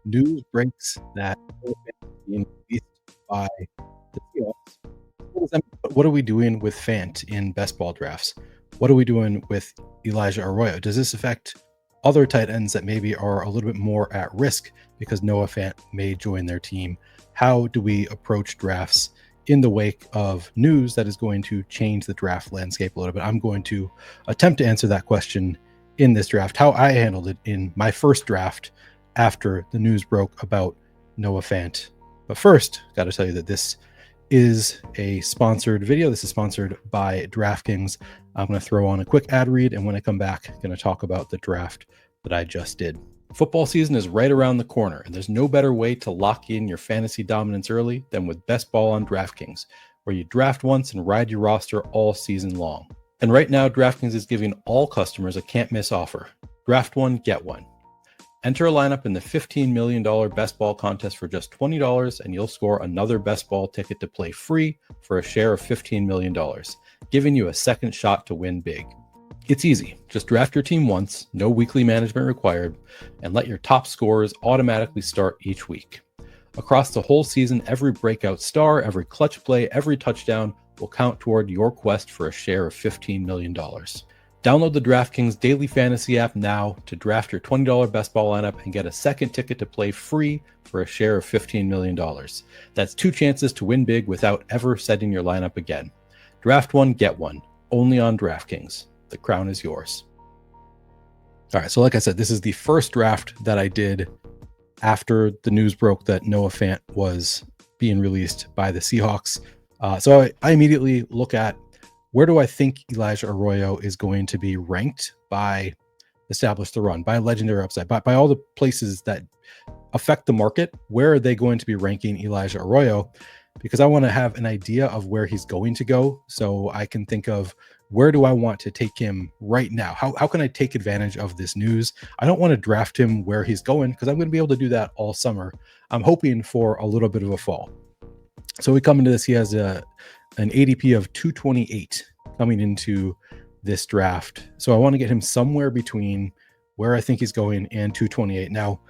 news breaks that Noah Fant is being released by the Seahawks. What are we doing with Fant in best ball drafts? What are we doing with Elijah Arroyo? Does this affect other tight ends that maybe are a little bit more at risk because Noah Fant may join their team? How do we approach drafts in the wake of news that is going to change the draft landscape a little bit? I'm going to attempt to answer that question in this draft, how I handled it in my first draft after the news broke about Noah Fant. But first, got to tell you that this is a sponsored video. This is sponsored by DraftKings. I'm going to throw on a quick ad read, and when I come back, I'm going to talk about the draft that I just did. Football season is right around the corner, and there's no better way to lock in your fantasy dominance early than with Best Ball on DraftKings, where you draft once and ride your roster all season long. And right now, DraftKings is giving all customers a can't-miss offer. Draft one, get one. Enter a lineup in the $15 million Best Ball contest for just $20, and you'll score another Best Ball ticket to play free for a share of $15 million, giving you a second shot to win big. It's easy. Just draft your team once, no weekly management required, and let your top scorers automatically start each week. Across the whole season, every breakout star, every clutch play, every touchdown will count toward your quest for a share of $15 million. Download the DraftKings Daily Fantasy app now to draft your $20 Best Ball lineup and get a second ticket to play free for a share of $15 million. That's two chances to win big without ever setting your lineup again. Draft one, get one. Only on DraftKings. The crown is yours. All right, so like I said, this is the first draft that I did after the news broke that Noah Fant was being released by the Seahawks. So I immediately look at, where do I think Elijah Arroyo is going to be ranked by Establish the Run, by Legendary Upside, by all the places that affect the market? Where are they going to be ranking Elijah Arroyo? Because I want to have an idea of where he's going to go, so I can think of, where do I want to take him right now? How can I take advantage of this news? I don't want to draft him where he's going, because I'm going to be able to do that all summer. I'm hoping for a little bit of a fall. So we come into this, he has an ADP of 228 coming into this draft. So I want to get him somewhere between where I think he's going and 228. Now,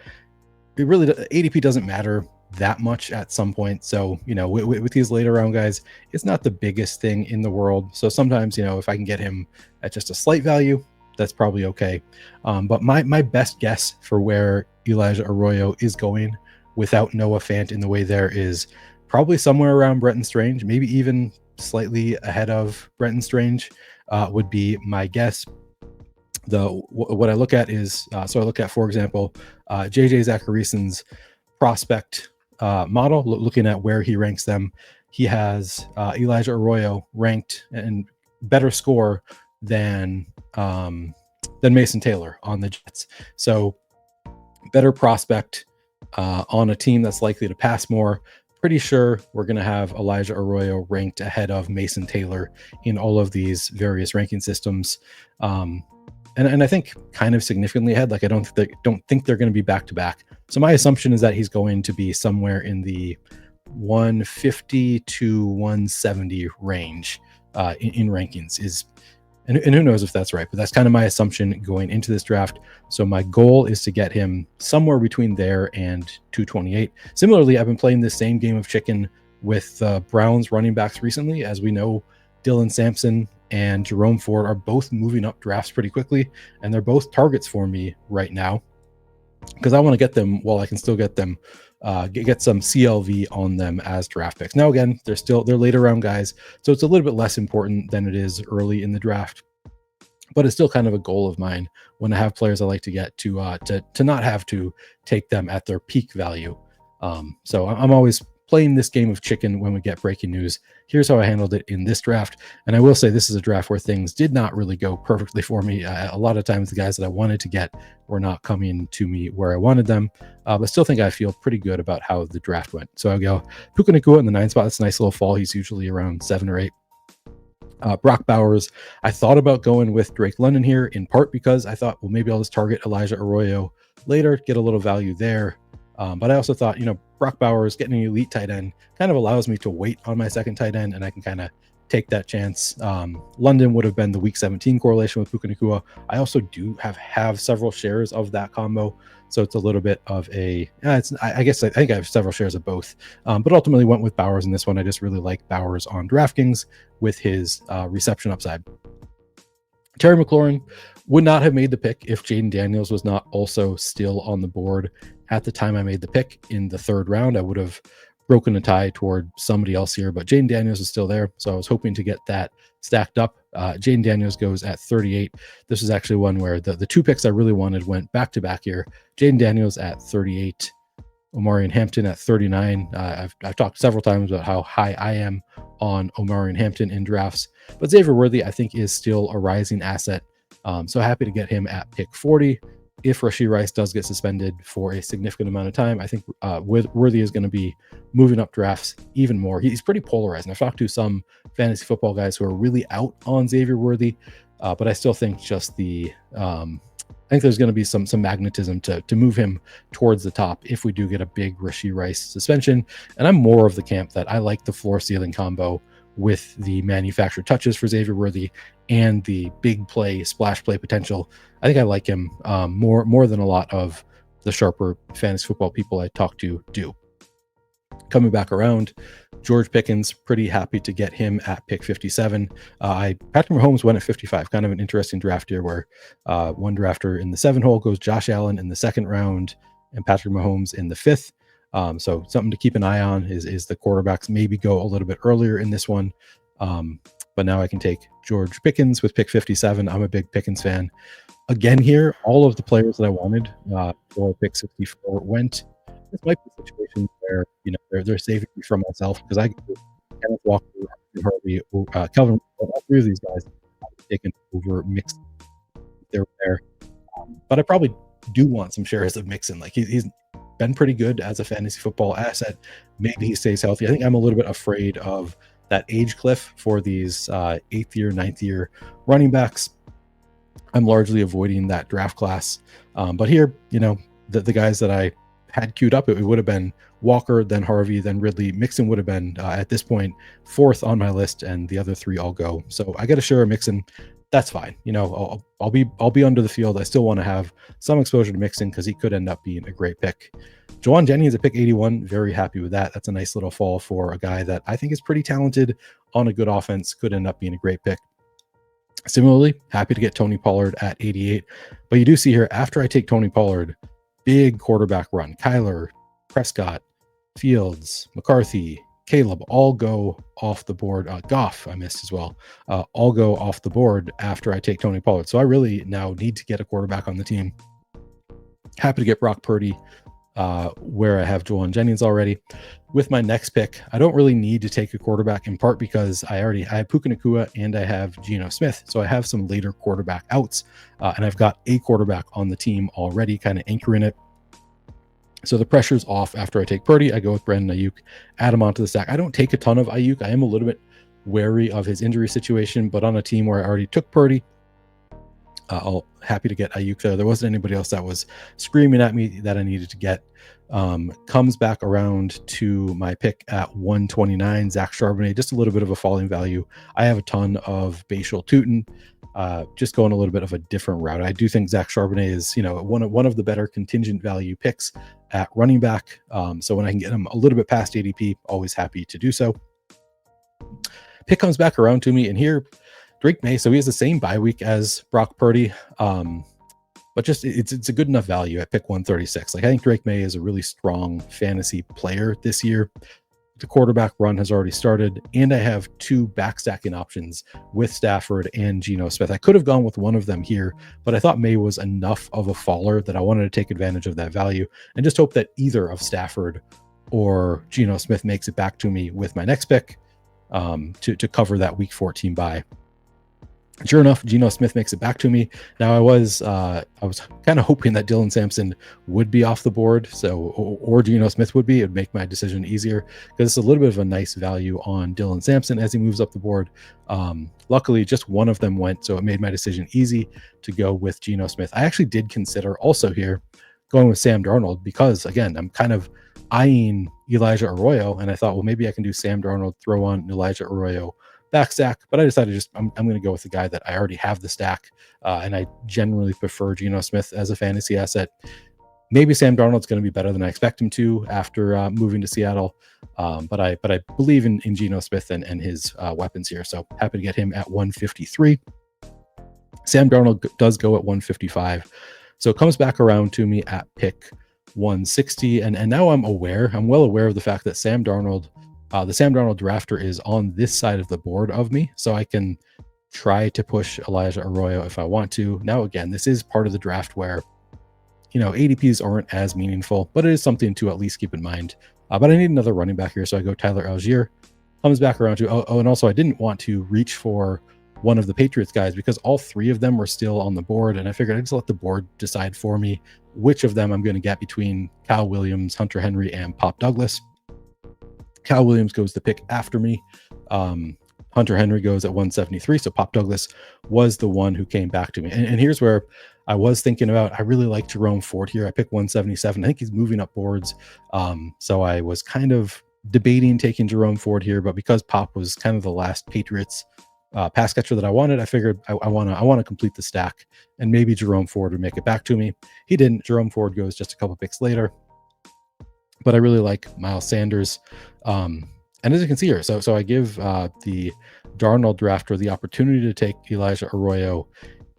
it really, ADP doesn't matter that much at some point. So, with these later round guys, it's not the biggest thing in the world. So sometimes, if I can get him at just a slight value, that's probably okay. But my best guess for where Elijah Arroyo is going without Noah Fant in the way there is probably somewhere around Brenton Strange, maybe even slightly ahead of Brenton Strange would be my guess. What I look at is, so I look at, for example, JJ Zacharison's prospect model, looking at where he ranks them. He has Elijah Arroyo ranked and better score than Mason Taylor on the Jets. So better prospect on a team that's likely to pass more. Pretty sure we're going to have Elijah Arroyo ranked ahead of Mason Taylor in all of these various ranking systems. And I think kind of significantly ahead. Like, I don't think they're going to be back to back. So my assumption is that he's going to be somewhere in the 150 to 170 range in rankings and who knows if that's right, but that's kind of my assumption going into this draft. So my goal is to get him somewhere between there and 228. Similarly, I've been playing this same game of chicken with Browns running backs recently. As we know, Dylan Sampson and Jerome Ford are both moving up drafts pretty quickly, and they're both targets for me right now because I want to get them while I can still get them, get some CLV on them as draft picks. Now, again, they're later round guys, so it's a little bit less important than it is early in the draft, but it's still kind of a goal of mine when I have players I like to get to not have to take them at their peak value. So I'm always playing this game of chicken when we get breaking news. Here's how I handled it in this draft. And I will say this is a draft where things did not really go perfectly for me. A lot of times the guys that I wanted to get were not coming to me where I wanted them, but still think I feel pretty good about how the draft went. So I'll go Puka Nacua in the 9 spot. That's a nice little fall. He's usually around 7 or 8. Brock Bowers, I thought about going with Drake London here, in part because I thought, well, maybe I'll just target Elijah Arroyo later, get a little value there. But I also thought, Brock Bowers getting an elite tight end kind of allows me to wait on my second tight end, and I can kind of take that chance. London would have been the week 17 correlation with Puka Nacua. I also do have several shares of that combo. So it's a little bit of a, I guess I think I have several shares of both, but ultimately went with Bowers in this one. I just really like Bowers on DraftKings with his reception upside. Terry McLaurin would not have made the pick if Jaden Daniels was not also still on the board at the time I made the pick in the third round. I would have broken a tie toward somebody else here, but Jaden Daniels is still there. So I was hoping to get that stacked up. Jaden Daniels goes at 38. This is actually one where the two picks I really wanted went back to back here. Jaden Daniels at 38. Omarion Hampton at 39. I've talked several times about how high I am on Omarion Hampton in drafts, but Xavier Worthy I think is still a rising asset. So happy to get him at pick 40. If Rashee Rice does get suspended for a significant amount of time, I think Worthy is going to be moving up drafts even more. He's pretty polarizing. I've talked to some fantasy football guys who are really out on Xavier Worthy, but I still think just I think there's going to be some magnetism to move him towards the top if we do get a big Rashee Rice suspension. And I'm more of the camp that I like the floor ceiling combo with the manufactured touches for Xavier Worthy and the big play, splash play potential. I think I like him more than a lot of the sharper fantasy football people I talk to do. Coming back around, George Pickens, pretty happy to get him at pick 57. Patrick Mahomes went at 55. Kind of an interesting draft here where one drafter in the 7 hole goes Josh Allen in the 2nd round and Patrick Mahomes in the 5th. So something to keep an eye on is the quarterbacks maybe go a little bit earlier in this one. But now I can take George Pickens with pick 57. I'm a big Pickens fan. Again here, all of the players that I wanted for pick 64 went. This might be a situation where they're saving me from myself because I could Kenneth Walker, Harvey, Kelvin, all 3 of these guys I've taken over Mixon. They're there, but I probably do want some shares of Mixon. Like he's been pretty good as a fantasy football asset. Maybe he stays healthy. I think I'm a little bit afraid of that age cliff for these 8th year, 9th year running backs. I'm largely avoiding that draft class, but here, the guys that I had queued up, it would have been Walker, then Harvey, then Ridley. Mixon would have been at this point 4th on my list, and the other 3 all go. So I got to share a Mixon. That's fine. I'll be under the field. I still want to have some exposure to Mixon because he could end up being a great pick. Jawan Jennings at pick 81. Very happy with that. That's a nice little fall for a guy that I think is pretty talented on a good offense. Could end up being a great pick. Similarly, happy to get Tony Pollard at 88. But you do see here, after I take Tony Pollard, big quarterback run. Kyler, Prescott, Fields, McCarthy, Caleb all go off the board. Goff, I missed as well. All go off the board after I take Tony Pollard. So I really now need to get a quarterback on the team. Happy to get Brock Purdy where I have Jawan Jennings already. With my next pick, I don't really need to take a quarterback, in part because I have Puka Nacua and I have Geno Smith. So I have some later quarterback outs, and I've got a quarterback on the team already, kind of anchoring it. So the pressure's off after I take Purdy. I go with Brandon Ayuk, add him onto the stack. I don't take a ton of Ayuk. I am a little bit wary of his injury situation, but on a team where I already took Purdy, I'll happy to get Ayuk there. There wasn't anybody else that was screaming at me that I needed to get. Comes back around to my pick at 129, Zach Charbonnet, just a little bit of a falling value. I have a ton of Bashal Tutin, just going a little bit of a different route. I do think Zach Charbonnet is, one of the better contingent value picks at running back. So when I can get him a little bit past ADP, always happy to do so. Pick comes back around to me, and here Drake May, so he has the same bye week as Brock Purdy, but just it's a good enough value at pick 136. Like, I think Drake May is a really strong fantasy player this year. The quarterback run has already started, and I have 2 backstacking options with Stafford and Geno Smith. I could have gone with one of them here, but I thought May was enough of a faller that I wanted to take advantage of that value and just hope that either of Stafford or Geno Smith makes it back to me with my next pick to cover that week 14 bye. Sure enough, Geno Smith makes it back to me. Now I was kind of hoping that Dylan Sampson would be off the board, or Geno Smith would be. It would make my decision easier because it's a little bit of a nice value on Dylan Sampson as he moves up the board. Luckily, just one of them went, so it made my decision easy to go with Geno Smith. I actually did consider also here going with Sam Darnold because, again, I'm kind of eyeing Elijah Arroyo, and I thought, well, maybe I can do Sam Darnold, throw on Elijah Arroyo back stack, but I decided I'm going to go with the guy that I already have the stack, and I generally prefer Geno Smith as a fantasy asset. Maybe Sam Darnold's going to be better than I expect him to after moving to Seattle. But I believe in Geno Smith and his weapons here. So happy to get him at 153. Sam Darnold does go at 155. So it comes back around to me at pick 160. And now I'm well aware of the fact that the Sam Darnold drafter is on this side of the board of me. So I can try to push Elijah Arroyo if I want to. Now, again, this is part of the draft where, ADPs aren't as meaningful, but it is something to at least keep in mind. But I need another running back here. So I go Tyler Algier. Comes back around to, and also I didn't want to reach for one of the Patriots guys because all three of them were still on the board. And I figured I'd just let the board decide for me which of them I'm going to get between Cal Williams, Hunter Henry, and Pop Douglas. Cal Williams goes to pick after me. Hunter Henry goes at 173. So Pop Douglas was the one who came back to me. And here's where I was thinking about, I really like Jerome Ford here. I picked 177. I think he's moving up boards. So I was kind of debating taking Jerome Ford here, but because Pop was kind of the last Patriots pass catcher that I wanted, I figured I want to complete the stack, and maybe Jerome Ford would make it back to me. He didn't. Jerome Ford goes just a couple picks later, but I really like Miles Sanders. And as you can see here, so I give the Darnold drafter the opportunity to take Elijah Arroyo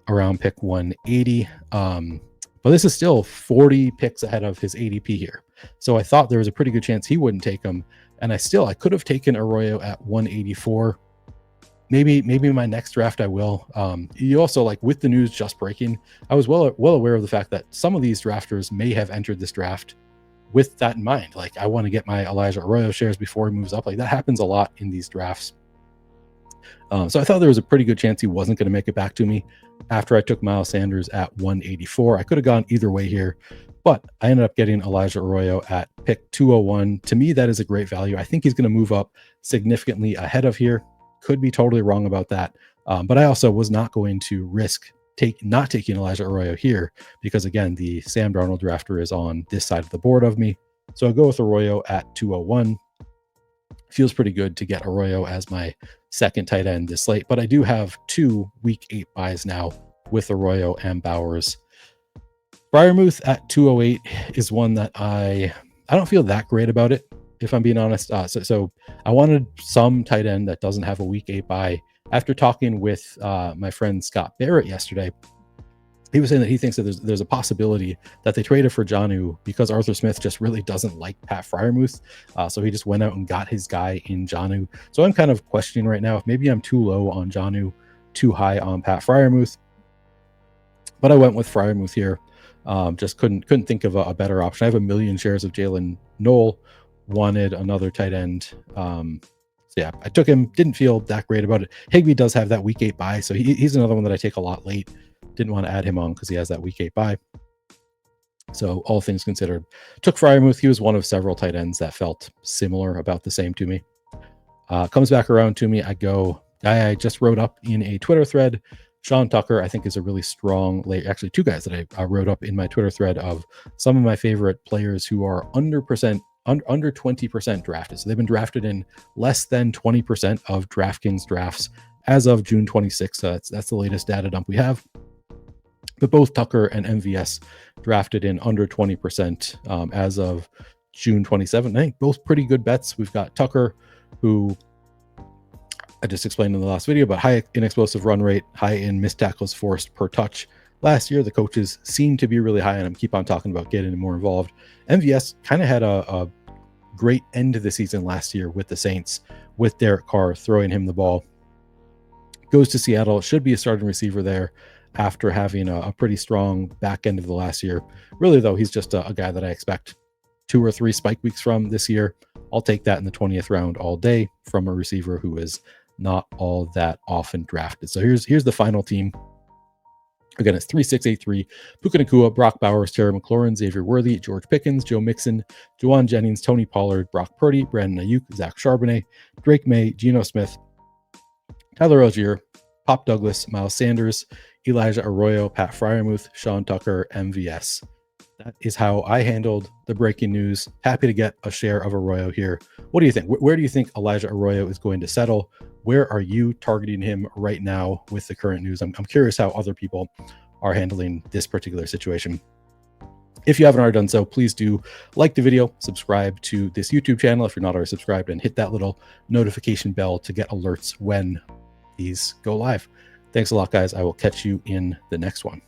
around pick 180. But this is still 40 picks ahead of his ADP here. So I thought there was a pretty good chance he wouldn't take him. And I could have taken Arroyo at 184. Maybe my next draft I will. You also, like, with the news just breaking, I was well aware of the fact that some of these drafters may have entered this draft with that in mind. Like, I want to get my Elijah Arroyo shares before he moves up. Like, that happens a lot in these drafts. So I thought there was a pretty good chance he wasn't going to make it back to me after I took Miles Sanders at 184. I could have gone either way here, but I ended up getting Elijah Arroyo at pick 201. To me, that is a great value. I think he's going to move up significantly ahead of here. Could be totally wrong about that. But I also was not going to risk not taking Elijah Arroyo here because, again, the Sam Darnold drafter is on this side of the board of me. So I go with Arroyo at 201. Feels pretty good to get Arroyo as my second tight end this slate, but I do have 2 week 8 buys now with Arroyo and Bowers. Freiermuth at 208 is one that I don't feel that great about it, if I'm being honest. So I wanted some tight end that doesn't have a week 8 buy. After talking with my friend Scott Barrett yesterday, he was saying that he thinks that there's a possibility that they traded for Jonnu because Arthur Smith just really doesn't like Pat Freiermuth. So he just went out and got his guy in Jonnu. So I'm kind of questioning right now if maybe I'm too low on Jonnu, too high on Pat Freiermuth. But I went with Freiermuth here. Just couldn't think of a better option. I have 1 million shares of Jalen Knoll. Wanted another tight end. So yeah, I took him. Didn't feel that great about it. Higbee does have that week 8 buy, so he's another one that I take a lot late. Didn't want to add him on because he has that week 8 buy. So all things considered, took Freiermuth. He was one of several tight ends that felt similar, about the same to me. Comes back around to me. I just wrote up in a Twitter thread. Sean Tucker, I think, is a really strong late. Actually, 2 guys that I wrote up in my Twitter thread of some of my favorite players who are under 20% drafted. So they've been drafted in less than 20% of DraftKings drafts as of June 26th. That's the latest data dump we have. But both Tucker and MVS drafted in under 20% as of June 27th. I think both pretty good bets. We've got Tucker, who I just explained in the last video, but high in explosive run rate, high in missed tackles forced per touch. Last year, the coaches seem to be really high on him. Keep on talking about getting him more involved. MVS kind of had a great end to the season last year with the Saints, with Derek Carr throwing him the ball. Goes to Seattle, should be a starting receiver there after having a pretty strong back end of the last year. Really, though, he's just a guy that I expect 2 or 3 spike weeks from this year. I'll take that in the 20th round all day from a receiver who is not all that often drafted. So here's the final team. Again, it's 3-6-8-3. Puka Nacua, Brock Bowers, Terry McLaurin, Xavier Worthy, George Pickens, Joe Mixon, Juwan Jennings, Tony Pollard, Brock Purdy, Brandon Ayuk, Zach Charbonnet, Drake May, Geno Smith, Tyler Algier, Pop Douglas, Miles Sanders, Elijah Arroyo, Pat Freiermuth, Sean Tucker, MVS. That is how I handled the breaking news. Happy to get a share of Arroyo here. What do you think? Where do you think Elijah Arroyo is going to settle? Where are you targeting him right now with the current news? I'm curious how other people are handling this particular situation. If you haven't already done so, please do like the video, subscribe to this YouTube channel if you're not already subscribed, and hit that little notification bell to get alerts when these go live. Thanks a lot, guys. I will catch you in the next one.